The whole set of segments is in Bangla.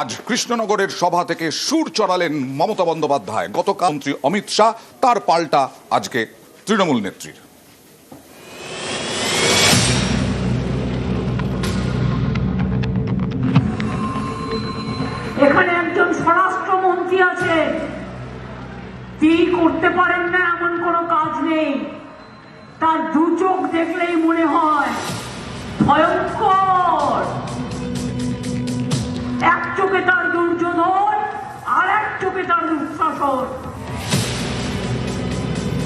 আজ কৃষ্ণনগরের সভা থেকে সুর চড়ালেন মমতা বন্দ্যোপাধ্যায়। গতকাল মন্ত্রী অমিত শাহ, তার পাল্টা আজকে তৃণমূল নেত্রীর। এখানে একজন স্বরাষ্ট্রমন্ত্রী আছে, তিনি করতে পারেন না এমন কোনো কাজ নেই। তার দু চোখ দেখলেই মনে হয় ভয়ঙ্কর। এক চোখে তার দুর্যোধন, আর এক চোখে তার দুঃশাসন।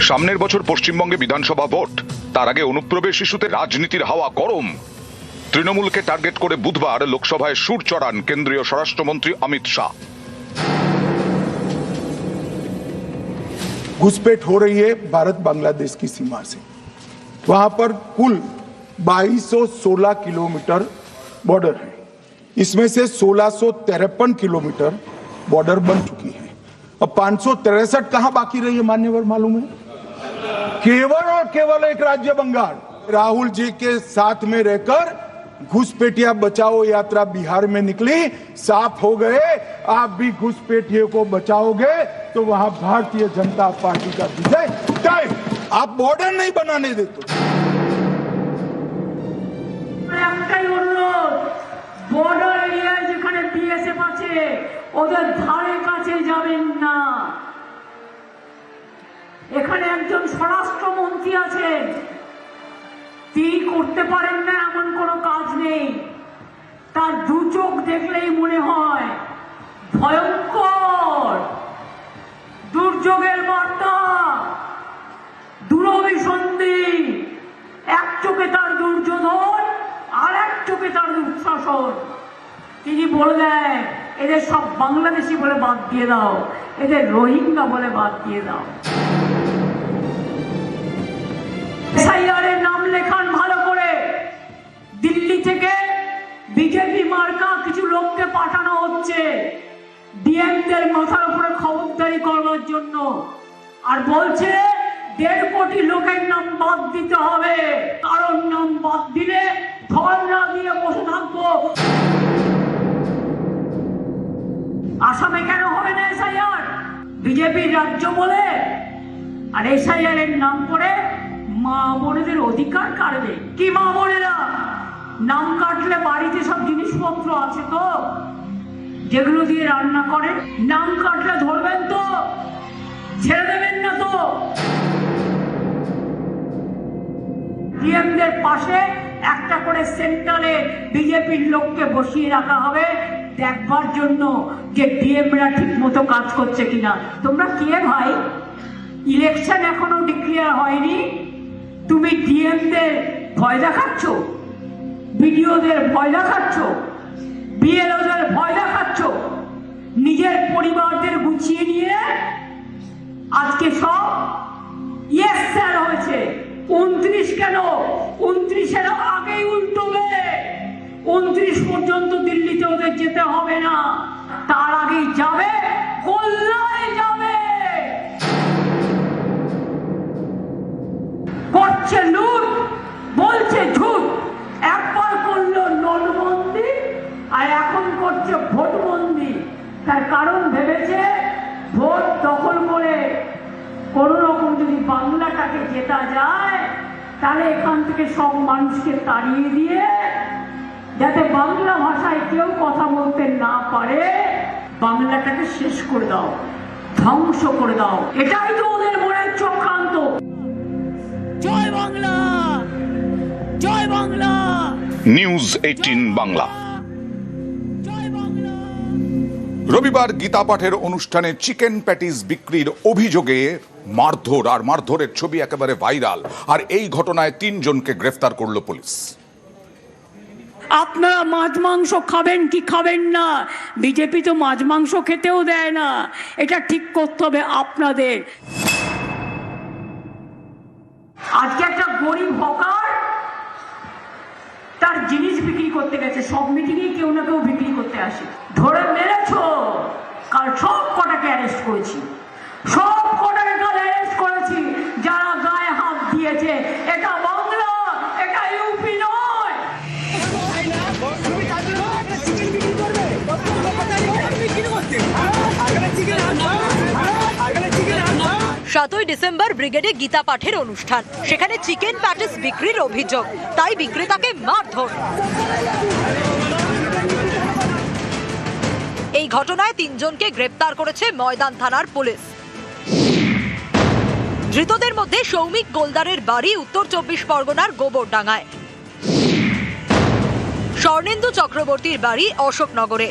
সামনের বছর পশ্চিমবঙ্গে বিধানসভা ভোট, তার আগে অনুপ্রবেশ ইস্যুতে রাজনীতির হাওয়া গরম। তৃণমূলকে টার্গেট করে বুধবার লোকসভায় সুর চড়ান কেন্দ্রীয় স্বরাষ্ট্রমন্ত্রী অমিত শাহ। घुसपैठ हो रही है भारत बांग्लादेश की सीमा से। वहां पर कुल 2216 किलोमीटर बॉर्डर है। इसमें से 1653 किलोमीटर बॉर्डर बन चुकी है। अब 563 कहां बाकी रही है मान्यवर मालूम है? केवल और केवल एक राज्य बंगाल। राहुल जी के साथ में रहकर घुसपैठिया बचाओ यात्रा बिहार में निकली, साफ हो गए आप भी घुसपैठियों को बचाओगे तो वहां भारतीय जनता पार्टी का विजय तय। आप बॉर्डर नहीं बनाने देते। বর্ডার এরিয়ায় যেখানে বিএসএফ আছে ওদের ধারে কাছে যাবেন না। এখানে একজন স্বরাষ্ট্রমন্ত্রী আছেন, তিনি করতে পারেন না এমন কোনো কাজ নেই। তার দু চোখ দেখলেই মনে হয় ভয়ঙ্কর। দুর্যোগের বার্তা, দুরভিসন্ধি। এক চোখে তার দুর্যোধন, আর এক চোখে তার দুঃশাসন। তিনি বলে দেয় এদের সব বাংলাদেশি বলে বাদ দিয়ে দাও, এদের রোহিঙ্গা বলে বাদ দিয়ে দাও। এসআইআর এর নাম লেখান ভালো করে। দিল্লি থেকে বিজেপি মার্কা কিছু লোককে পাঠানো হচ্ছে ডিএমদের মাথার উপরে খবরদারি করবার জন্য, আর বলছে 1.5 কোটি লোকের নাম বাদ দিতে হবে। কারণ নাম বাদ দিলে ধর্ণা দিয়ে বসে থাকবো। আসামে কেন হবে না এসআইআর? বিজেপির রাজ্য বলে, আর এসআইআর এর নাম করে মা বোনেদের অধিকার কাটবে। কি মা বোনেরা? নাম কাটলে বাড়িতে সব জিনিসপত্র আছে তো, যেগুলো দিয়ে রান্না করে? নাম কাটলে ধরবেন তো, ছেড়ে দেবেন না তো? ডিএমদের পাশে একটা করে সেন্টারে বিজেপির লোককে বসিয়ে রাখা হবে দেখবার জন্য যে ডিএমরা ঠিক মতো কাজ করছে কিনা। তোমরা কে ভাই? ইলেকশন এখনো ডিক্লেয়ার হয়নি, তুমি ডিএমদের ভয় দেখাচ্ছ, বিডিওদের ভয় দেখাচ্ছ, বিএলওদের ভয় দেখাচ্ছ। নিজের পরিবারদের গুছিয়ে নিয়ে আজকে সব ইয়েস স্যার হয়েছে। 29 কেন? 29-এর আগেই উল্টোবে। 29 পর্যন্ত দিল্লিতে ওদের যেতে হবে না, তার আগেই যাবে, কল্যাণে যাবে। করছে লুট, বলছে ঝুট। একবার করলো নোটবন্দি, আর এখন করছে ভোটবন্দি। তার কারণ ভেবেছে ভোট দখল করে কোন রকম যদি বাংলাটাকে জেতা যায়, তাহলে এখান থেকে সব মানুষকে তাড়িয়ে দিয়ে যাতে বাংলা ভাষায় কেউ কথা বলতে না পারে, বাংলাটাকে শেষ করে দাও, ধ্বংস করে দাও। এটাই তো ওদের মনের চক্রান্ত। জয় বাংলা, জয় বাংলা। নিউজ 18 বাংলা। রবিবার গীতা পাঠের অনুষ্ঠানে চিকেন প্যাটিস বিক্রির অভিযোগে মারধর, আর মারধরের ছবি একেবারে ভাইরাল। আর এই ঘটনায় 3 জনকে গ্রেফতার করল পুলিশ। আপনারা মাছ মাংস খাবেন কি খাবেন না, বিজেপি তো মাছ মাংস খেতেও দেয় না। এটা ঠিক করতে হবে আপনাদের। আজকে একটা গরিব হকার তার জিনিস বিক্রি করতে গেছে, সব মিটিংয়ে কেউ না কেউ বিক্রি করতে আসে, ধরে মেরেছো। কাল সব কটাকে অ্যারেস্ট করেছি, সব কটাকে কাল অ্যারেস্ট করেছি যারা গায়ে হাত দিয়েছে। এটা বাংলা, এটা ইউপি নয়। 7ই ডিসেম্বর ব্রিগেডে গীতা পাঠের অনুষ্ঠান, সেখানে চিকেন প্যাটিস বিক্রির অভিযোগ, তাই বিক্রেতাকে মারধর। এই ঘটনায় 3 জনকে গ্রেপ্তার করেছে ময়দান থানার পুলিশ। ধৃতদের মধ্যে সৌমিক গোলদারের বাড়ি উত্তর 24 পরগনার গোবরডাঙ্গায়, স্বর্ণেন্দু চক্রবর্তীর বাড়ি অশোকনগরে,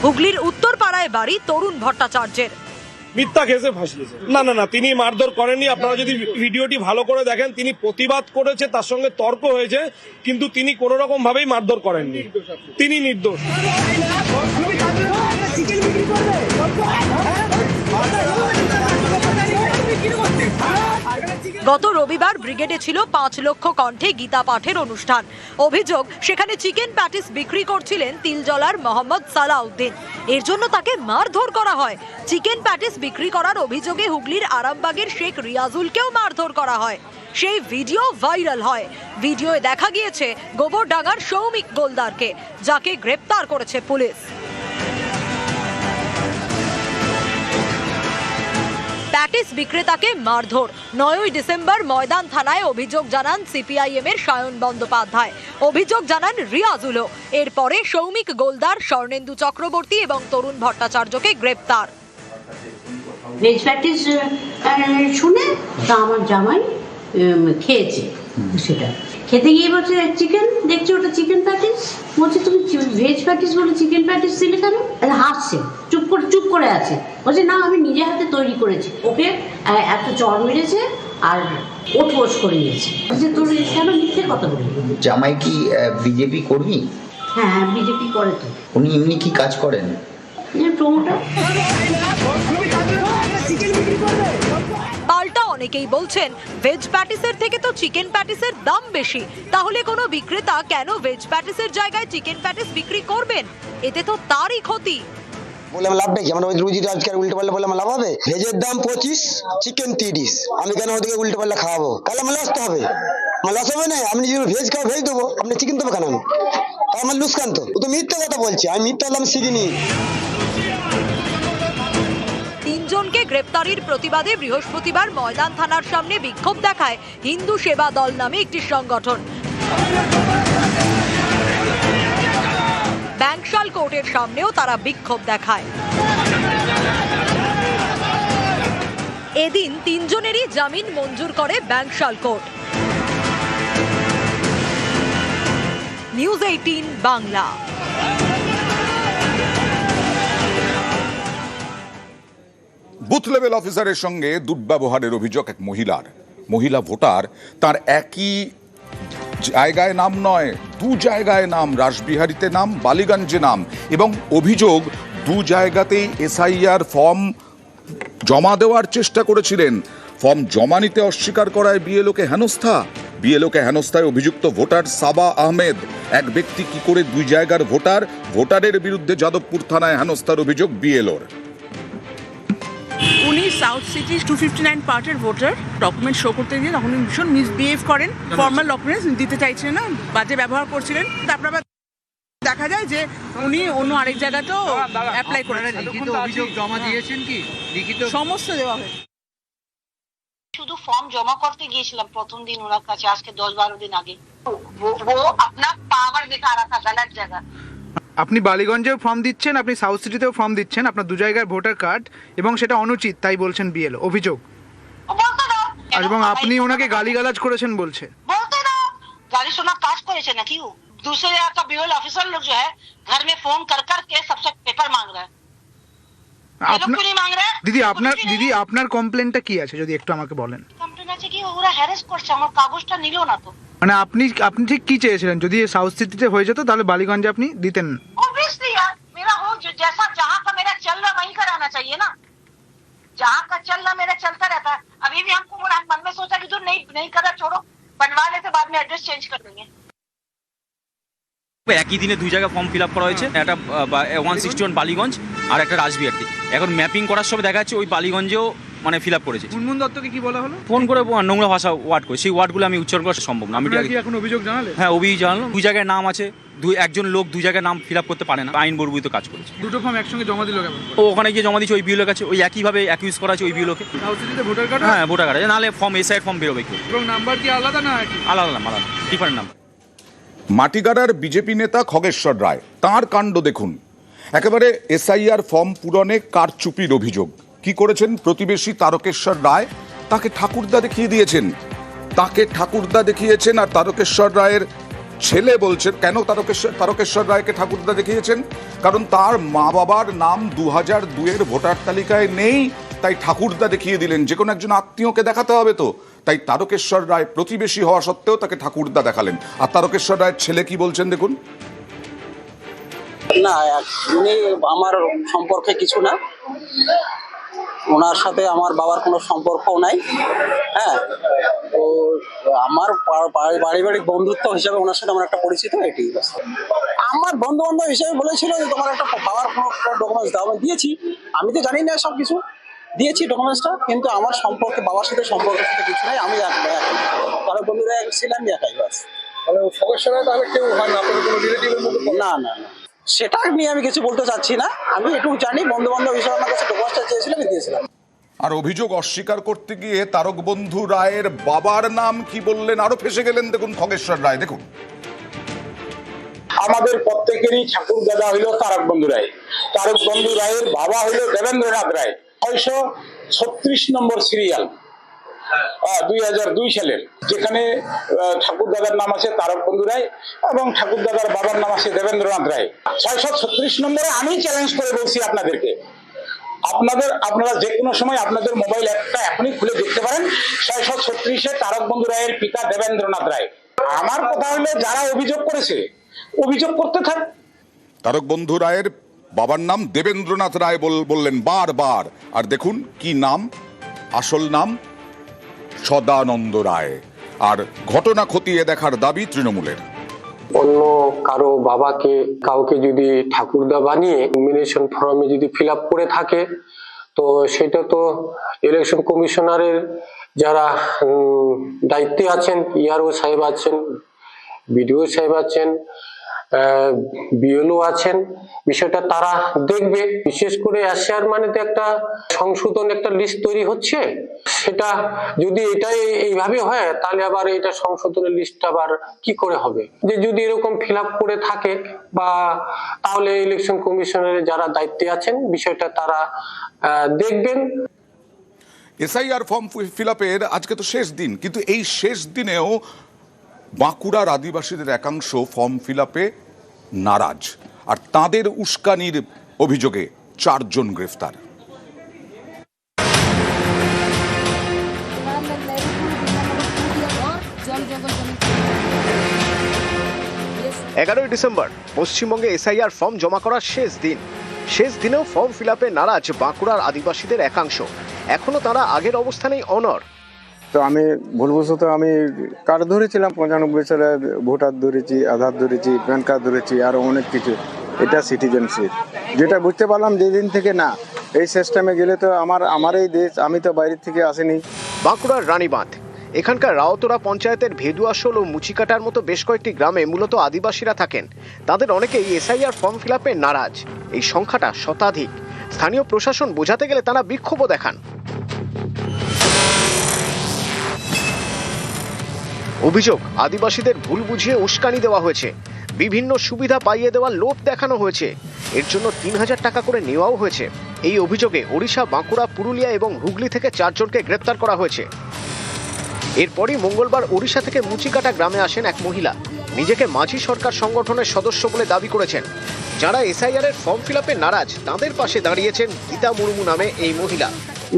হুগলির উত্তরপাড়ায় বাড়ি তরুণ ভট্টাচার্যের। মিথ্যা কেসে ফাঁসিয়েছে। না না না, তিনি মারধর করেননি। আপনারা যদি ভিডিওটি ভালো করে দেখেন, তিনি প্রতিবাদ করেছে, তার সঙ্গে তর্ক হয়েছে, কিন্তু তিনি কোনো রকম ভাবেই মারধর করেননি। তিনি নির্দোষ। গত রবিবার ব্রিগেডে ছিল 5 লক্ষ কণ্ঠে গীতা পাঠের অনুষ্ঠান। অভিযোগ, সেখানে চিকেন প্যাটিস বিক্রি করছিলেন তিলজলার মোহাম্মদ সালাউদ্দিন। এর জন্য তাকে মারধর করা হয়। চিকেন প্যাটিস বিক্রি করার অভিযোগে হুগলির আরামবাগের শেখ রিয়াজুলকেও মারধর করা হয়। সেই ভিডিও ভাইরাল হয়। ভিডিওয়ে দেখা গিয়েছে গোবরডাঙ্গার সৌমিক গোলদারকে, যাকে গ্রেপ্তার করেছে পুলিশ। প্যাটিস বিক্রেতাকে মারধর। 9ই ডিসেম্বর ময়দান থানায় অভিযোগ জানান সিপিআইএম এর সায়ন বন্দ্যোপাধ্যায়, অভিযোগ জানান রিয়াজুলও। এরপরে সৌমিক গোলদার, স্বর্ণেন্দু চক্রবর্তী এবং তরুণ ভট্টাচার্যকে গ্রেপ্তার। ভেজ প্যাটিস শুনে তা আমার জামাই খেয়েছে, সেটা খেতে গিয়ে বলছে চিকেন, দেখছি ওটা চিকেন প্যাটিস, বলছে তুমি ভেজ প্যাটিস বলে চিকেন প্যাটিস দিলে কেন? হাসছে, চুপ করে আছে, বলছে না আমি নিজে হাতে তৈরি করেছি। ওকে একটা চড় মেরেছে আর ওঠবোস করে নিয়েছে। বলছে তোর কেন মিথ্যে কথা বলি? জামাই কি বিজেপি কর্মী? হ্যাঁ বিজেপি করে তো। উনি এমনি কি কাজ করেন? প্রমোটার। পাল্টা অনেকেই বলছেন, ভেজ প্যাটিসের থেকে তো চিকেন প্যাটিসের দাম বেশি, তাহলে কোনো বিক্রেতা কেন ভেজ প্যাটিসের জায়গায় চিকেন প্যাটিস বিক্রি করবেন? এতে তো তারই ক্ষতি। বললাম লাভ নেই, আমরা রুজি আজকে উল্টো পাল্লা বললাম লাভ হবে? ভেজের দাম 25, চিকেন 30, আমি কেন ওদিকে উল্টো পাল্লা খাওয়াবো? তাহলে আমার লস তো হবে। আমার লস হবে না? আপনি যদি ভেজ খাও ভেজ দেবো, আপনি চিকেন দেবো কেন? আমি আমার লুসকান তো। ও তো মিথ্যা কথা বলছে, আমি মিথ্যা হলাম শিখিনি। 3 জনকে গ্রেপ্তারির প্রতিবাদে বৃহস্পতিবার ময়দান থানার সামনে বিক্ষোভ দেখায় হিন্দু সেবা দল নামে একটি সংগঠন। ব্যাংকশাল কোর্টের সামনেও তারা বিক্ষোভ দেখায়। এদিন 3 জনেরই জামিন মঞ্জুর করে Bankshall court. News 18 Bangla. Booth level অফিসারের সঙ্গে দুর্ব্যবহারের অভিযোগ এক মহিলা ভোটার। তার একই জায়গায় নাম নয়, 2 জায়গায় নাম, রাসবিহারীতে নাম, বালিগঞ্জে নাম, এবং অভিযোগ 2 জায়গাতেই এসআইআর ফর্ম জমা দেওয়ার চেষ্টা করেছিলেন। ফর্ম জমা নিতে অস্বীকার করায় বিএলওকে হেনস্থায় অভিযুক্ত ভোটার সাবা আহমেদ। এক ব্যক্তি কি করে 2 জায়গার ভোটারের বিরুদ্ধে যাদবপুর থানায় হেনস্থার অভিযোগ বিএলওর। উনি সাউথ সিটি 259 পার্টের ভোটার, ডকুমেন্ট শো করতে গিয়ে তখন উনি ভীষণ মিসবিহেভ করেন, ফর্মাল ডকুমেন্টস দিতে চাইছিলেন না, বাজে ব্যবহার করছিলেন। তারপর আবার দেখা যায় যে উনি অন্য আরেক জায়গাতেও অ্যাপ্লাই করেছেন। লিখিত অভিযোগ জমা দিয়েছেন কি? লিখিত সমস্ত দেওয়া হয়েছে। শুধু ফর্ম জমা করতে গিয়েছিলাম প্রথম দিন ওনার কাছে, আজকে 10-12 দিন আগে। वो अपना पावर दिखा रहा था गलत जगह। আপনি বালিগঞ্জেও ফর্ম দিচ্ছেন, আপনি সাউথ সিটিতেও ফর্ম দিচ্ছেন, আপনার 2 জায়গার ভোটার কার্ড, এবং সেটা অনুচিত তাই বলছেন বিএলও, অভিযোগ। আর এবং আপনি ওনাকে গালিগালাজ করেছেন বলছে। बोलते ना गाली सुना काज করেছে নাকি? दूसरे जगह का बीएल ऑफिसर लोग जो है घर में फोन कर के सबसे पेपर मांग रहा है। দিদি আপনার কমপ্লেনটা কি আছে যদি একটু আমাকে বলেন। কমপ্লেন আছে কি ওরা হ্যারাস করছে, আমার কাগজটা নিল না তো। মানে আপনি ঠিক কি চেয়েছিলেন? যদি সাউথ সিটিতে হয়ে যেত তাহলে বালিগঞ্জে আপনি দিতেন। ऑब्वियसली यार, मेरा हो जैसा जहां का मेरा चल रहा वहीं कराना चाहिए ना। जहां का चल रहा मेरा चलता रहता है। अभी भी हमको मन में सोचा कि जो नहीं करा छोड़ो, बनवा लेते, बाद में एड्रेस चेंज कर देंगे। একই দিনে 2 জায়গায় ফর্ম ফিল আপ করা হয়েছে, একটা 161 বালিগঞ্জ আর একটা রাসবিহারী। এখন ম্যাপিং করার সময় দেখা যাচ্ছে ওই বালিগঞ্জেও মানে ফিল আপ করেছে। মুনমুন দত্তকে কি বলা হলো? ফোন করে নোংরা ভাষা ওয়ার্ড করে, সেই ওয়ার্ডগুলো আমি উচ্চারণ করা সম্ভব না। আমি কি এখন অভিযোগ জানালে? হ্যাঁ, অভিযোগ জানালাম। 2 জায়গায় নাম আছে, একজন লোক 2 জায়গায় নাম ফিল আপ করতে পারে না, আইন বর্বিত কাজ করেছে। দুটো ফর্ম একসঙ্গে জমা দিল কেমন? ও ওখানে গিয়ে জমা দিচ্ছে ওই বিউলোর কাছে, ওই একইভাবে অ্যাকিউজ করা আছে ওই বিউলোকে। Voter card? হ্যাঁ, ভোটার কার্ড, নাহলে ফর্ম এসআইয়ের ফর্ম বেরোবে কি? এবং নাম্বার কি আলাদা না একই? আলাদা নাম, আলাদা ডিফারেন্ট নাম্বার। মাটিগাড়ার বিজেপি নেতা খগেশ্বর রায়, তাঁর কাণ্ড দেখুন। একেবারে এসআইআর ফর্ম পূরণে কারচুপির অভিযোগ। কি করেছেন প্রতিবেশী তারকেশ্বর রায়? তাকে ঠাকুরদা দেখিয়ে দিয়েছেন, আর তারকেশ্বর রায়ের ছেলে বলছেন কেন তারকেশ্বর রায়কে ঠাকুরদা দেখিয়েছেন, কারণ তার মা বাবার নাম 2002-এর ভোটার তালিকায় নেই, তাই ঠাকুরদা দেখিয়ে দিলেন। যে কোনো একজন আত্মীয়কে দেখাতে হবে তো, তাই তারকেশ্বর রায় প্রতিবেশী হওয়া সত্ত্বেও তাকে ঠাকুরদা দেখালেন। আর তারকেশ্বর রায়ের ছেলে কি বলছেন দেখুন। না, উনি আমার সম্পর্কে কিছু না, ওনার সাথে আমার বাবার কোনো সম্পর্কও নাই। হ্যাঁ, তো আমার পারিবারিক বন্ধুত্ব হিসাবে ওনার সাথে আমার একটা পরিচিত, এটি আমার বন্ধু বান্ধব হিসেবে বলেছিল যে তোমার একটা বাবার কোনো ডকুমেন্টস দাও। আমি দিয়েছি, আমি তো জানি না সব কিছু, দিয়েছি ডকুমেন্টসটা, কিন্তু আমার সম্পর্কে বাবার সাথে সম্পর্কের সাথে কিছু নাই। আমি তারা বন্ধুরা ছিলাম একাই, বাস। না না না, সেটা নিয়ে আমি কিছু বলতে চাচ্ছি না। আমি একটু জানি বন্ধু বান্ধব হিসেবে আমার কাছে ডকুমেন্টসটা চেয়েছিলাম, আমি দিয়েছিলাম। আর অভিযোগ অস্বীকার করতে গিয়ে তারক বন্ধু রায়ের বাবার নাম কি বললেন, আরো ফেসে গেলেন দেখুন খগেশ্বর রায়। দেখুন, আমাদের প্রত্যেকেরই ঠাকুর দাদা হইল তারক বন্ধু রায়। তারক বন্ধু রায়ের বাবা হইল দেবেন্দ্রনাথ রায়, 636 নম্বর সিরিয়াল, 2002 সালের, যেখানে ঠাকুর দাদার নাম আছে তারক বন্ধু রায় এবং ঠাকুর দাদার বাবার নাম আছে দেবেন্দ্রনাথ রায়। 636 নম্বরে আমি চ্যালেঞ্জ করে বলছি আপনাদেরকে, আপনারা যে কোনো সময় আপনাদের মোবাইল অ্যাপটা এখনই খুলে দেখতে পারেন। 636-এ তারক বন্ধু রায়ের পিতা দেবেন্দ্রনাথ রায়। আমার কথা হলো যারা অভিযোগ করেছে অভিযোগ করতে থাক। তারক বন্ধু রায়ের বাবার নাম দেবেন্দ্রনাথ রায় বললেন বারবার। আর দেখুন কি নাম, আসল নাম সদানন্দ রায়। আর ঘটনা খতিয়ে দেখার দাবি তৃণমূলের। অন্য কারো বাবাকে কাউকে যদি ঠাকুরদা বানিয়ে নমিনেশন ফর্মে যদি ফিল আপ করে থাকে, তো সেটা তো ইলেকশন কমিশনারের যারা দায়িত্বে আছেন, ইআরও সাহেব আছেন, বিডিও সাহেব আছেন, বিএলও আছেন, বিষয়টা তারা দেখবে। বিশেষ করে এসআর মানে তো একটা সংশোধন, একটা লিস্ট তৈরি হচ্ছে, সেটা যদি এটাই এইভাবে হয় তাহলে আবার এটা সংশোধনের লিস্ট আবার কি করে হবে, যে যদি এরকম ফিল আপ করে থাকে বা, তাহলে ইলেকশন কমিশনারের যারা দায়িত্বে আছেন বিষয়টা তারা দেখবেন। এসআইআর ফর্ম ফিল আপের আজকে তো শেষ দিন, কিন্তু এই শেষ দিনেও বাঁকুড়ার আদিবাসীদের একাংশ ফর্ম ফিল আপে নারাজ। আর তাদের উস্কানির অভিযোগে 4 জন গ্রেফতার। 11ই ডিসেম্বর পশ্চিমবঙ্গে এসআইআর ফর্ম জমা করার শেষ দিন। শেষ দিনেও ফর্ম ফিল আপে নারাজ বাঁকুড়ার আদিবাসীদের একাংশ। এখনো তারা আগের অবস্থানেই অনড়। তো আমি ভুলবশত আমি কার্ড ধরেছিলাম, 95 সালে ভোটার ধরেছি, আধার ধরেছি, প্যান কার্ড ধরেছি, আরও অনেক কিছু। এটা সিটিজেনশিপ, যেটা বুঝতে পারলাম যেদিন থেকে না এই সিস্টেমে গেলে তো আমার এই দেশ, আমি তো বাইরে থেকে আসিনি। বাঁকুড়ার রানীবাঁধ, এখানকার রাওতোরা পঞ্চায়েতের ভেদুয়াশোল ও মুচিকাটার মতো বেশ কয়েকটি গ্রামে মূলত আদিবাসীরা থাকেন। তাদের অনেকেই এসআইআর ফর্ম ফিল আপে নারাজ। এই সংখ্যাটা শতাধিক। স্থানীয় প্রশাসন বোঝাতে গেলে তারা বিক্ষোভও দেখান। অভিযোগ, আদিবাসীদের ভুল বুঝিয়ে উস্কানি দেওয়া হয়েছে, বিভিন্ন সুবিধা পাইয়ে দেওয়ার লোভ দেখানো হয়েছে, এর জন্য 3000 টাকা করে নেওয়াও হয়েছে। এই অভিযোগে ওড়িশা, বাঁকুড়া, পুরুলিয়া এবং হুগলি থেকে 4 জনকে গ্রেপ্তার করা হয়েছে। এরপরই মঙ্গলবার ওড়িশা থেকে মুচিকাটা গ্রামে আসেন এক মহিলা। নিজেকে মাঝি সরকার সংগঠনের সদস্য বলে দাবি করেছেন। যারা এসআইআর এর ফর্ম ফিল আপে নারাজ, তাদের পাশে দাঁড়িয়েছেন গীতা মুর্মু नामे এই মহিলা।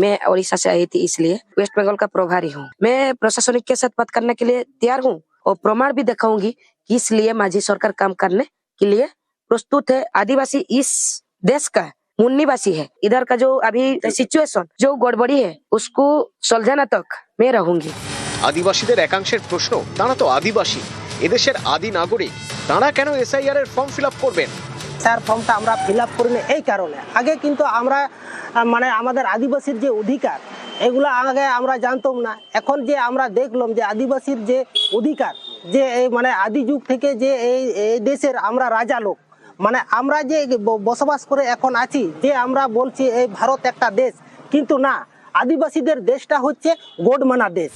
मैं उड़ीसा से आई थी, इसलिए वेस्ट बंगाल का प्रभारी हूँ। मैं प्रशासनिक के साथ बात करने के लिए तैयार हूँ और प्रमाण भी दिखाऊंगी कि इसलिए माझी सरकार काम करने के लिए प्रस्तुत है। आदिवासी इस देश का मूल निवासी है। इधर का जो अभी सिचुएशन जो गड़बड़ी है उसको सुलझाना तक मैं रहूंगी। আদিবাসীদের একাংশের প্রশ্ন, তারা তো আদিবাসী, এদেশের আদি নাগরিক, তারা কেন এসআইআর এর ফর্ম ফিল আপ করবেন? এসআইআর ফর্মটা আমরা ফিল আপ করি না এই কারণে। আগে কিন্তু আমরা মানে আমাদের আদিবাসীর যে অধিকার এগুলো আগে আমরা জানতাম না। এখন যে আমরা দেখলাম যে আদিবাসীর যে অধিকার, যে এই মানে আদি যুগ থেকে যে এই দেশের আমরা রাজা লোক, মানে আমরা যে বসবাস করে এখন আছি, যে আমরা বলছি এই ভারত একটা দেশ, কিন্তু না, আদিবাসীদের দেশটা হচ্ছে গোডমানা দেশ।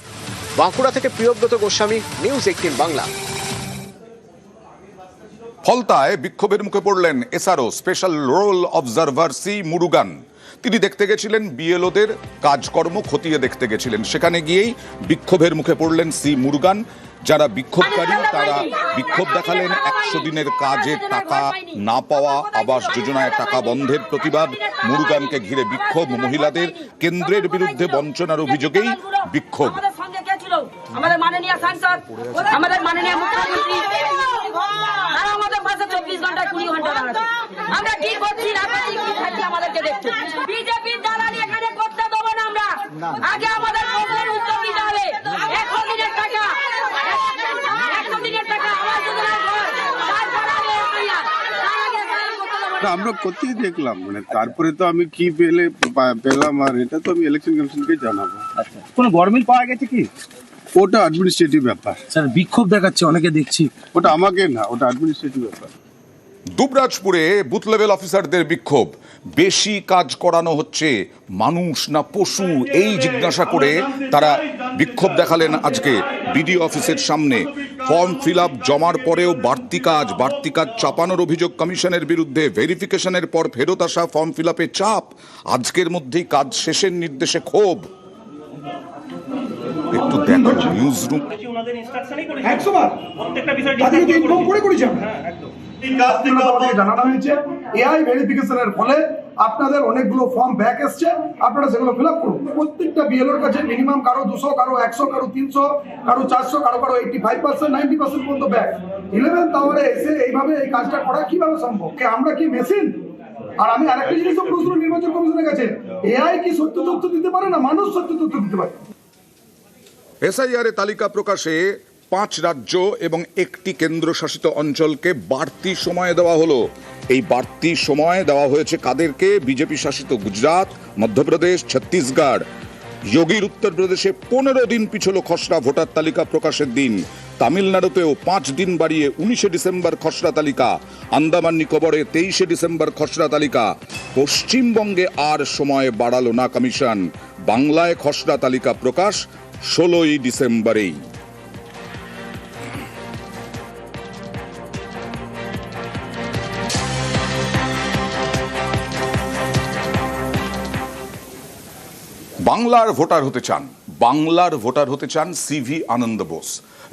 বাঁকুড়া থেকে প্রিয়ব্রত গোস্বামী, নিউজ 18 বাংলা। ফলতায় বিক্ষোভের মুখে পড়লেন SRO special roll observer C Murugan. তিনি দেখতে গেছিলেন বিএলওদের কাজকর্ম খতিয়ে দেখতে গেছিলেন। সেখানে গিয়েই বিক্ষোভের মুখে পড়লেন সি মুরুগান। যারা বিক্ষোভকারী তারা বিক্ষোভ দেখালেন 100 দিনের কাজের টাকা না পাওয়া, আবাস যোজনায় টাকা বন্ধের প্রতিবাদ, মুরুগানকে ঘিরে বিক্ষোভ, মহিলাদের কেন্দ্রের বিরুদ্ধে বঞ্চনার অভিযোগেই বিক্ষোভ। আমাদের মাননীয় সাংসদ, আমাদের মাননীয় মুখ্যমন্ত্রী, তারা আমাদের পাশে 24 ঘন্টায় 20 ঘন্টা দাঁড়াচ্ছে। আমরা কি করছি না করছি কি খাচ্ছি আমাদেরকে দেখতে। বিজেপির দালালি এখানে করতে দেবো না আমরা। আগে আমাদের প্রশ্নের উত্তর দিতে হবে। 100 দিনের টাকা, 100 দিনের টাকা আবাস যোজনার ঘর, তারপরে আমি এসআইআর, তার আগে এসআইআর করতে দেবো না। আমরা কোথায় দেখলাম, মানে তারপরে তো আমি কি পেলাম, আর এটা তো আমি ইলেকশন কমিশনকে জানাবো। কোনো গরমিল পাওয়া গেছে কি? ওটা অ্যাডমিনিস্ট্রেটিভ ব্যাপার স্যার, বিক্ষোভ দেখাচ্ছে অনেকে দেখছি। ওটা আমাকে না, ওটা অ্যাডমিনিস্ট্রেটিভ ব্যাপার। দুবরাজপুরে বুথ লেভেল অফিসারদের বিক্ষোভ। বেশি কাজ করানো হচ্ছে মানুষ না পশু, এই জিজ্ঞাসা করে তারা বিক্ষোভ দেখালেন আজকে বিডিও অফিসের সামনে। ফর্ম ফিল আপ জমার পরেও বাড়তি কাজ চাপানোর অভিযোগ কমিশনের বিরুদ্ধে। ভেরিফিকেশনের পর ফেরত আসা ফর্ম ফিল আপে চাপ, আজকের মধ্যেই কাজ শেষের নির্দেশে ক্ষোভ। একটু দেখো নিউজ রুম। জানানো হয়েছে এআই ভেরিফিকেশনের ফলে আপনাদের অনেকগুলো ফর্ম ব্যাক এসছে, আপনারা সেগুলো ফিল আপ করুন। প্রত্যেকটা বিএলওর কাছে মিনিমাম কারো 200, কারো 100, কারো 300, কারো 400, কারো 85%, 90% পর্যন্ত ব্যাক। 11th আওয়ারে এসে এইভাবে এই কাজটা করা কিভাবে সম্ভব? আমরা কি মেশিন? আর আমি আরেকটা জিনিসও প্রশ্ন নির্বাচন কমিশনের কাছে, এআই কি সত্য তথ্য দিতে পারে না মানুষ সত্য তথ্য দিতে পারে? এসআইআর তালিকা প্রকাশে 5 রাজ্য এবং 1টি কেন্দ্রশাসিত অঞ্চলকে বাড়তি সময় দেওয়া হলো। এই বাড়তি সময় দেওয়া হয়েছে কাদেরকে? বিজেপি শাসিত গুজরাট, মধ্যপ্রদেশ, ছত্তিশগড়। যোগীর উত্তরপ্রদেশে 15 দিন পিছলো খসড়া ভোটার তালিকা প্রকাশের দিন। তামিলনাড়ুতেও 5 দিন বাড়িয়ে 19 ডিসেম্বর খসড়া তালিকা। আন্দামান নিকোবরে 23 ডিসেম্বর খসড়া তালিকা। পশ্চিমবঙ্গে আর সময় বাড়ালো না কমিশন। বাংলায় খসড়া তালিকা প্রকাশ 16 ডিসেম্বরেই। বাংলার ভোটার হতে চান সিভি আনন্দ বোস।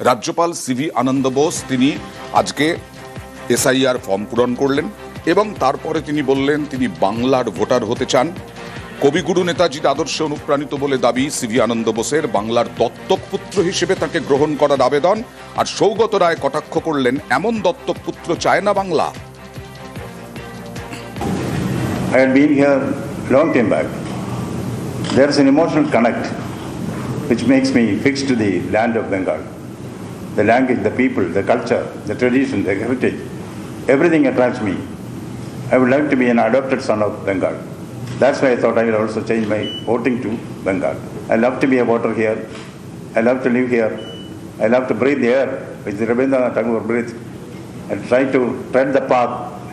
রাজ্যপাল সিভি আনন্দ বোস তিনি আজকে এসআইআর ফর্ম পূরণ করলেন এবং তারপরে তিনি বললেন তিনি বাংলার ভোটার হতে চান। কবিগুরু নেতাজির আদর্শে অনুপ্রাণিত বলে দাবি সিভি আনন্দ বোসের। বাংলার দত্তক পুত্র হিসেবে তাকে গ্রহণ করার আবেদন। আর সৌগত রায় কটাক্ষ করলেন, এমন দত্তক পুত্র চায় না Bangla. I had been here long time back. There is an emotional connect which makes me fixed to the land of Bengal. The language, the people, the culture, the tradition, the heritage, everything attracts me. I would like to be an adopted son of Bengal. That's why I thought I will also change my voting to Bengal. I love to be a voter here. I love to live here. I love to breathe the air which Rabindranath Tagore breathed and try to tread the path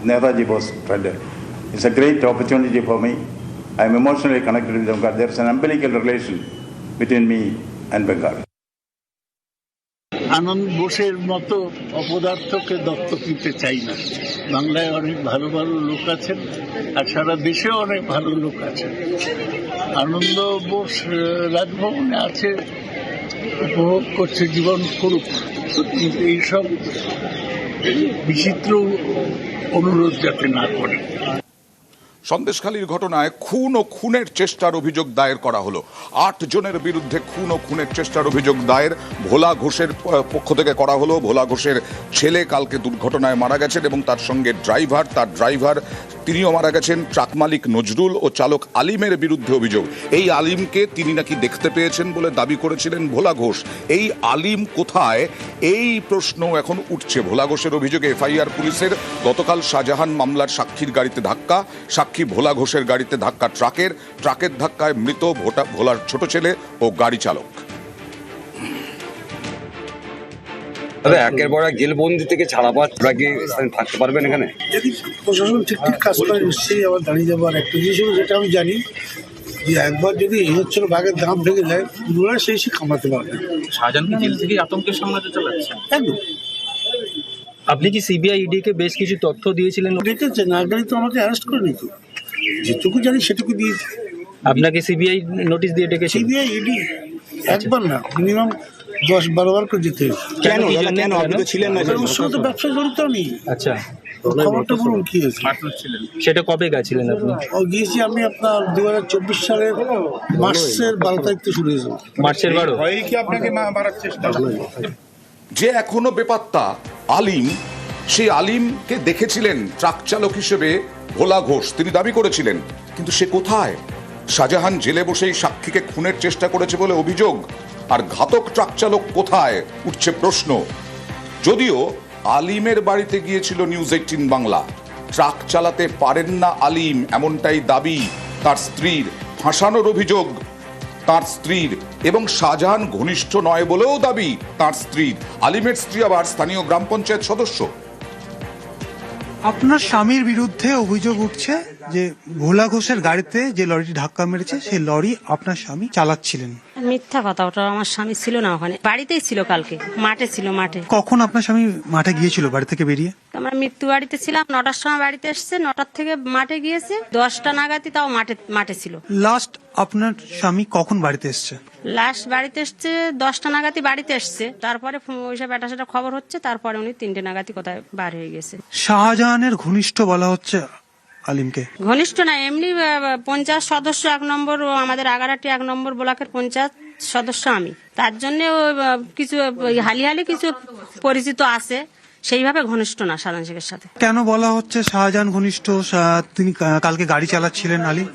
Netaji Bose treaded. It's a great opportunity for me. I am emotionally connected with Bengal. There is an umbilical relation between me and Bengal. আনন্দ বোসের মতো অপদার্থকে দত্তক নিতে চাই না। বাংলায় অনেক ভালো ভালো লোক আছেন, আর সারা দেশেও অনেক ভালো লোক আছেন। আনন্দ বোস রাজভবনে আছে, উপভোগ করছে, জীবন করুক, কিন্তু এইসব বিচিত্র অনুরোধ যাতে না করে। সন্দেশখালীর ঘটনায় খুন ও খুনের চেষ্টার অভিযোগ দায়ের করা হলো। 8 জনের বিরুদ্ধে খুন ও খুনের চেষ্টার অভিযোগ দায়ের ভোলা ঘোষের পক্ষ থেকে করা হলো। ভোলা ঘোষের ছেলে কালকে দুর্ঘটনায় মারা গেছেন এবং তার সঙ্গে তার ড্রাইভার তিনিও মারা গেছেন। ট্রাক মালিক নজরুল ও চালক আলিমের বিরুদ্ধে অভিযোগ। এই আলিমকে তিনি নাকি দেখতে পেয়েছেন বলে দাবি করেছিলেন ভোলা ঘোষ। এই আলিম কোথায়, এই প্রশ্ন এখন উঠছে। ভোলা ঘোষের অভিযোগে এফআইআর পুলিশের। গতকাল শাহজাহান মামলার সাক্ষীর গাড়িতে ধাক্কা, সাক্ষী ভোলা ঘোষের গাড়িতে ধাক্কা ট্রাকের ধাক্কায় মৃত ভোলার ছোট ছেলে ও গাড়ি চালক। একের পর এক জেলবন্দি থেকে ছাড়া পাওয়া, ওরা কি থাকতে পারবেন এখানে? যদি প্রশাসন ঠিক কাজ করে নিশ্চয়ই আবার দাঁড়িয়ে যাবো। আর একটা জিনিস যেটা আমি জানি যে একবার যদি এই হচ্ছিল বাঘের দাম ভেঙে যায়, পুনরায় সেই কামাতে পারবে। শাহজাহান কি জেল থেকে আতঙ্কের সামনে চালাচ্ছে? একদম। আপনি কি সিবিআই ইডি কে বেশ কিছু তথ্য দিয়েছিলেন? ডেকেছে, না গেলে তো আমাকে অ্যারেস্ট করে নিত। যেটুকু জানি সেটুকু দিয়েছি। আপনাকে সিবিআই নোটিশ দিয়ে ডেকেছে? সিবিআই ইডি একবার না, মিনিমাম 10-12 বার করে যেতে হয়েছে। কেন আপনি তো ছিলেন না? ওর সঙ্গে তো ব্যবসায় জড়িত আমি। আচ্ছা, খবরটা বলুন কি হয়েছে। সেটা কবে গেছিলেন আপনি? গিয়েছি আমি আপনার 2024 সালের মার্চের 12 তারিখ থেকে শুরু হয়েছে। মার্চের 12? কি আপনাকে মারার চেষ্টা? যে এখনো বেপাত্তা আলিম, সেই আলিমকে দেখেছিলেন ট্রাক চালক হিসেবে ভোলা ঘোষ, তিনি দাবি করেছিলেন। কিন্তু সে কোথায়? শাহজাহান জেলে বসেই সাক্ষীকে খুনের চেষ্টা করেছে বলে অভিযোগ। আর ঘাতক ট্রাক চালক কোথায়, উঠছে প্রশ্ন। যদিও আলিমের বাড়িতে গিয়েছিল নিউজ 18 বাংলা। ট্রাক চালাতে পারেন না আলিম, এমনটাই দাবি তার স্ত্রীর। ফাঁসানোর অভিযোগ তার স্ত্রীর, এবং শাহজাহান ঘনিষ্ঠ নয় বলেও দাবি তার স্ত্রীর। আলিমের স্ত্রী আবার স্থানীয় গ্রাম পঞ্চায়েত সদস্য। আপনার স্বামীর বিরুদ্ধে অভিযোগ উঠছে যে ভোলা ঘোষের গাড়িতে যে লরিটি ধাক্কা মেরেছে সেই লরি আপনার স্বামী চালাচ্ছিলেন। মিথ্যা কথা, ওটা আমার স্বামী ছিল না ওখানে, বাড়িতেই ছিল, কালকে মাঠে ছিল। মাঠে কখন আপনার স্বামী মাঠে গিয়েছিল বাড়ি থেকে বেরিয়ে? আমরা মৃত্যু বাড়িতে ছিলাম, 9টার সময় বাড়িতে এসছে, 9টার থেকে মাঠে গিয়েছে, 10টা নাগাদই তাও মাঠে ছিল। লাস্ট আপনার স্বামী কখন বাড়িতে এসছে? লাস্ট বাড়িতে এসছে 10টা নাগাদই বাড়িতে এসছে। তারপরে ওইসব এটা সেটা খবর হচ্ছে, তারপরে উনি 3টে নাগাদই কোথায় বার হয়ে গেছে। শাহজাহানের ঘনিষ্ঠ বলা হচ্ছে আলিমকে? ঘনিষ্ঠ না, এমনি পঞ্চায়েত সদস্য 1 নম্বর, আমাদের আগারাটি 1 নম্বর ব্লকের পঞ্চায়েত সদস্য আমি। তার জন্য কিছু হালি কিছু পরিচিত আছে, সেইভাবে ঘনিষ্ঠ না শাহজাহান শেখের সাথে। কেন বলা হচ্ছে শাহজাহান ঘনিষ্ঠ? তিনি কালকে গাড়ি চালাচ্ছিলেন আলিম।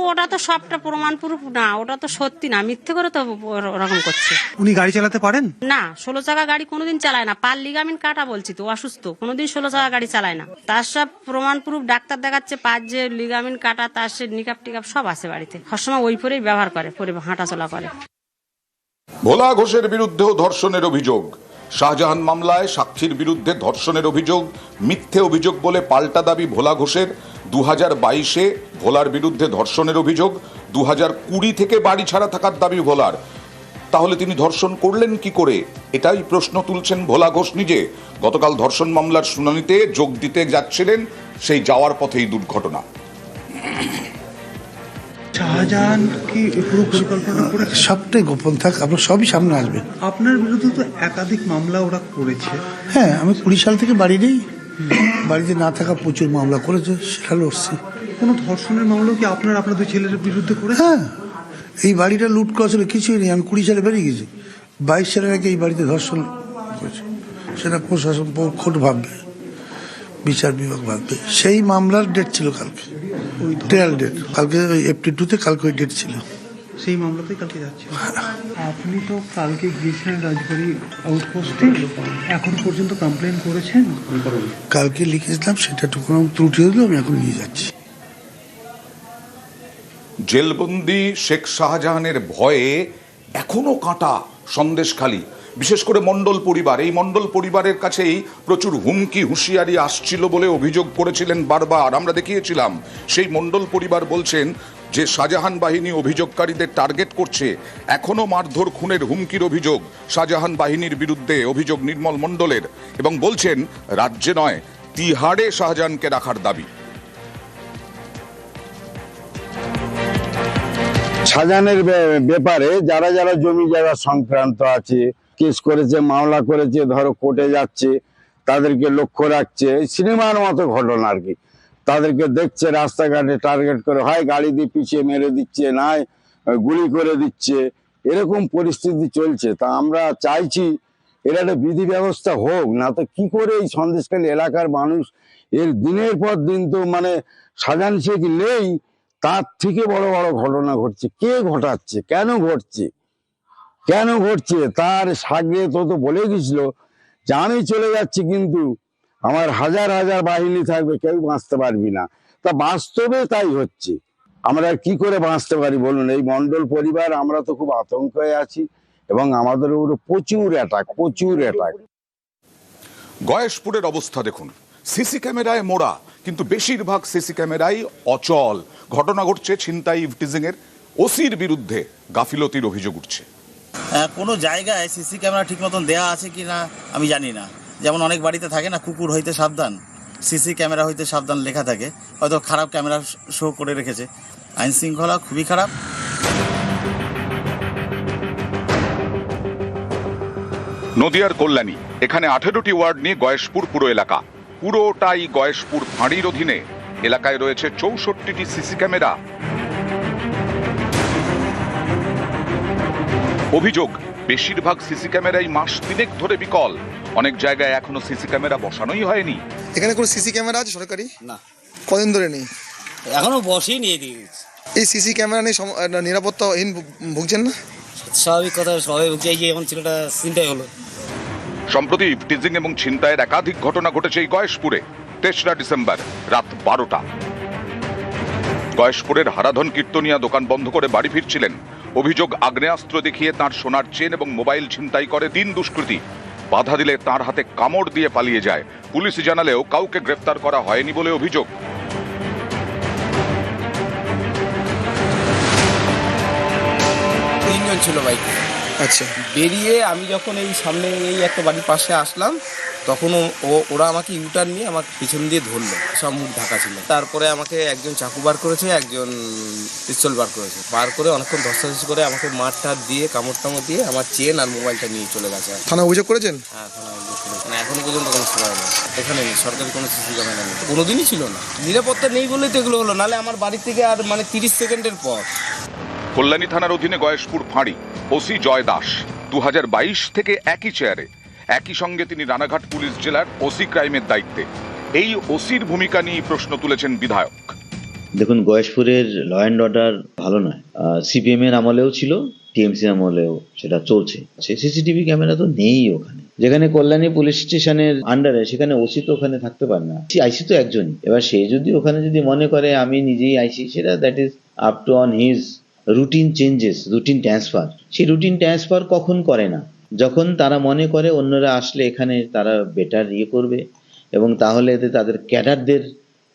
ওটা তো সবটা প্রমাণ প্রুফ না, ওটা তো সত্যি না, মিথ্যে করে তো ওরকম করছে। উনি গাড়ি চালাতে পারেন না? 16 চাকা গাড়ি কোনোদিন চালায় না, পার লিগামেন্ট কাটা, বলছি তো, অসুস্থ, কোনোদিন 16 চাকা গাড়ি চালায় না। তার সব প্রমাণ প্রুফ ডাক্তার দেখাচ্ছে, পার যে লিগামেন্ট কাটা, তার সে নিকাপ টিকাপ সব আছে বাড়িতে। সবসময় ওই পরেই ব্যবহার করে, পরে হাঁটাচলা করে। ভোলা ঘোষের বিরুদ্ধেও ধর্ষণের অভিযোগ। শাহজাহান মামলায় সাক্ষীর বিরুদ্ধে ধর্ষণের অভিযোগ মিথ্যে অভিযোগ বলে পাল্টা দাবি ভোলা ঘোষের। 2022-এ ভোলার বিরুদ্ধে ধর্ষণের অভিযোগ, 2020 থেকে বাড়ি ছাড়া থাকার দাবি ভোলার। তাহলে তিনি ধর্ষণ করলেন কি করে, এটাই প্রশ্ন তুলছেন ভোলা ঘোষ নিজে। গতকাল ধর্ষণ মামলার শুনানিতে যোগ দিতে যাচ্ছিলেন, সেই যাওয়ার পথেই দুর্ঘটনা। শাহজাহান কি পুরো পরিকল্পনা করে? সবটাই গোপন থাক, আপনার সবই সামনে আসবে। আপনার বিরুদ্ধে তো একাধিক মামলা ওরা করেছে। হ্যাঁ, আমি 20 সাল থেকে বাড়ি নেই, বাড়িতে না থাকা প্রচুর মামলা করেছে, সেটা লড়ছি। কোনো ধর্ষণের মামলাও কি আপনার 2 ছেলের বিরুদ্ধে করে? হ্যাঁ, এই বাড়িটা লুট করা ছিল কিছুই নেই। আমি 20 সালে বেরিয়ে গেছি, 22 সালের আগে এই বাড়িতে ধর্ষণ করেছে। সেটা প্রশাসন কোর্ট ভাববে, বিচার বিভাগ ভাববে। সেই মামলার ডেট ছিল কালকে, ট্রায়াল ডেট কালকে, April 2-তে কালকে ওই ডেট ছিল। সেই মামলাতেই কালকে যাচ্ছে। আপনি তো কালকে গিয়েছিলেন রাজবাড়ি আউটপোস্টে, এখন পর্যন্ত কমপ্লেন করেছেন? কালকে লিখেছিলাম, সেটাটুকু ত্রুটি হলো, আমি এখন নিয়ে যাচ্ছি। জেলবন্দি শেখ শাহজাহানের ভয়ে এখনো কাঁটা সন্দেশখালী, বিশেষ করে মণ্ডল পরিবার। এই মণ্ডল পরিবারের কাছেই প্রচুর হুমকি হুঁশিয়ারি আসছিল বলে অভিযোগ করেছিলেন বারবার, আমরা দেখিয়েছিলাম। সেই মণ্ডল পরিবার বলছেন যে শাহজাহান বাহিনী অভিযোগকারীদের টার্গেট করছে। এখনো মারধর খুনের হুমকির অভিযোগ শাহজাহান বাহিনীর বিরুদ্ধে, অভিযোগ নির্মল মণ্ডলের, এবং বলছেন রাজ্যে নয় তিহাড়ে শাহজাহানকে রাখার দাবি। শাহজাহানের ব্যাপারে যারা যারা জমি জায়গা সংক্রান্ত আছে, কেস করেছে, মামলা করেছে, ধরো কোর্টে যাচ্ছে, তাদেরকে লক্ষ্য রাখছে। সিনেমার মতো ঘটনা আর কি। তাদেরকে দেখছে রাস্তাঘাটে টার্গেট করে, হয় গাড়ি দিয়ে পিছিয়ে মেরে দিচ্ছে, নয় গুলি করে দিচ্ছে, এরকম পরিস্থিতি চলছে। তা আমরা চাইছি এর একটা বিধি ব্যবস্থা হোক, না তো কি করে এই সন্দেশখালী এলাকার মানুষ এর দিনের পর দিন তো মানে সাজান শেখ নেই, তার থেকে বড় বড় ঘটনা ঘটছে। কে ঘটাচ্ছে, কেন ঘটছে, কেন ঘটছে? তার সাগে তো বলে গেছিল যে আমি চলে যাচ্ছি, কিন্তু আমার হাজার হাজার বাহিনী থাকবে, কেউ বাঁচতে পারবি না। তা বাস্তবে তাই হচ্ছে। আমরা কি করে বাঁচতে পারি বলুন? এই মন্ডল পরিবার আমরা তো খুব আতঙ্কে আছি এবং আমাদের উপরে প্রচুর অ্যাটাক। গয়েশপুরের অবস্থা দেখুন, সিসি ক্যামেরায় মোড়া, কিন্তু বেশিরভাগ সিসি ক্যামেরাই অচল। ঘটনা ঘটছে ছিনতাই, ইভটিজিং এর। ওসির বিরুদ্ধে গাফিলতির অভিযোগ উঠছে। কোনো জায়গায় সিসি ক্যামেরা ঠিক মতন দেওয়া আছে কি না আমি জানি না। যেমন অনেক বাড়িতে থাকে না, কুকুর হইতে সাবধান, সিসি ক্যামেরা হইতে সাবধান লেখা থাকে, হয়তো খারাপ ক্যামেরা শো করে রেখেছে। আইন শৃঙ্খলা খুবই খারাপ। নদিয়ার কল্যাণী, এখানে 18টি ওয়ার্ড নিয়ে গয়েশপুর পুরো এলাকা। পুরোটাই গয়েশপুর ফাঁড়ির অধীনে। এলাকায় রয়েছে 64টি সিসি ক্যামেরা। অভিযোগ, বেশিরভাগ সিসি ক্যামেরাই মাস 3 ধরে বিকল। অনেক জায়গায় এখনো সিসি ক্যামেরা বসানোই হয়নি। এখানে কোনো সিসি ক্যামেরা আছে সরকারি? না। কদিন ধরে নেই? এখনো বসেই নিয়ে দিয়েছে। এই সিসি ক্যামেরা নেই, নিরাপত্তাহীন ভুগছেন না? স্বাভাবিক কথা, সবাই ভুগছে। এই যে এখন ছেলেটা চিন্তাই হলো। সম্প্রতি ইভটিজিং এবং ছিনতাইয়ের একাধিক ঘটনা ঘটেছে এই গয়েশপুরে। 3রা ডিসেম্বর রাত 12টা গয়েশপুরের হারাধন কীর্তনিয়া দোকান বন্ধ করে বাড়ি ফিরছিলেন। অভিযোগ, আগ্নেয়াস্ত্র দেখিয়ে তার সোনার চেন এবং মোবাইল ছিনতাই করে 3 দুষ্কৃতী। বাধা দিলে তার হাতে কামড় দিয়ে পালিয়ে যায়। পুলিশ জানালেও কাউকে গ্রেফতার করা হয়নি বলে অভিযোগ। তিনজন ছিল বাইকে। আচ্ছা। বেরিয়ে আমি যখন এই সামনে এই একটা বাড়ির পাশে আসলাম, তখন ওরা আমাকে ইউটার্ন নিয়ে আমার পিছন দিয়ে ধরলো। সব মুখ ঢাকা ছিল। তারপরে আমাকে একজন চাকু বার করেছে, একজন পিস্তল বার করেছে। বার করে অনেকক্ষণ ধস্তাধস্তি করে আমাকে মারটার দিয়ে কামড় দিয়ে আমার চেন আর মোবাইলটা নিয়ে চলে গেছে। থানা অভিযোগ করেছেন? হ্যাঁ, থানা অভিযোগ করেছেন। মানে এখনো পর্যন্ত কোনো সময় নেই। এখানে নেই, সরকারি কোনো সিসি ক্যামেরা নেই, কোনোদিনই ছিল না। নিরাপত্তা নেই বলেই তো এগুলো হলো, নাহলে আমার বাড়ি থেকে আর 30 সেকেন্ডের পর। কল্যাণী থানার অধীনে গয়েশপুর ফাঁড়ি। ওসি জয় দাস 2022 থেকে একই চেয়ারে। একই সঙ্গে তিনি রানাঘাট পুলিশ জেলার ওসি ক্রাইমের দায়িত্বে। এই ওসির ভূমিকা নিয়ে প্রশ্ন তুলেছেন বিধায়ক। দেখুন, গয়েশপুরের ল অ্যান্ড অর্ডার ভালো নয়। সিপিএম এর আমলেও ছিল, টিএমসি আমলেও সেটা চলছে। সিসিটিভি ক্যামেরা তো নেই ওখানে। যেখানে কল্যাণী পুলিশ স্টেশনের আন্ডারে, সেখানে ওসি তো ওখানে থাকতে পারে না। আইসি তো একজনই। এবার সে যদি ওখানে মনে করে আমি নিজেই আইসি, সেটা that is up to on his routine changes, routine transfer. সেই রুটিন ট্রান্সফার কখন করে না? যখন তারা মনে করে অন্যরা আসলে এখানে তারা বেটার করবে এবং তাহলে এতে তাদের ক্যাডারদের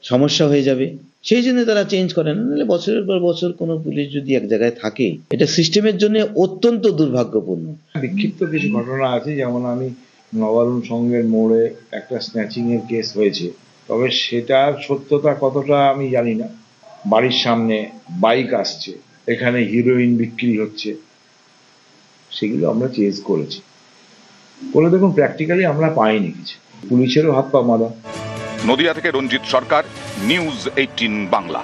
সমস্যা হয়ে যাবে, সেই জন্য তারা চেঞ্জ করে না। নাহলে বছরের পর বছর কোনো পুলিশ যদি এক জায়গায় থাকে, এটা সিস্টেমের জন্য অত্যন্ত দুর্ভাগ্যপূর্ণ। বিক্ষিপ্ত কিছু ঘটনা আছে, যেমন আমি নবারুণ সঙ্গের মোড়ে একটা স্ন্যাচিং এর কেস হয়েছে, তবে সেটার সত্যতা কতটা আমি জানি না। বাড়ির সামনে বাইক আসছে, এখানে হিরোইন বিক্রি হচ্ছে, সেগুলো আমরা চেঞ্জ করেছি। বলে দেখুন, প্র্যাকটিক্যালি আমরা পাইনি কিছু। পুলিশেরও হাত পা মারা। নদিয়া থেকে রঞ্জিত সরকার, নিউজ 18 বাংলা।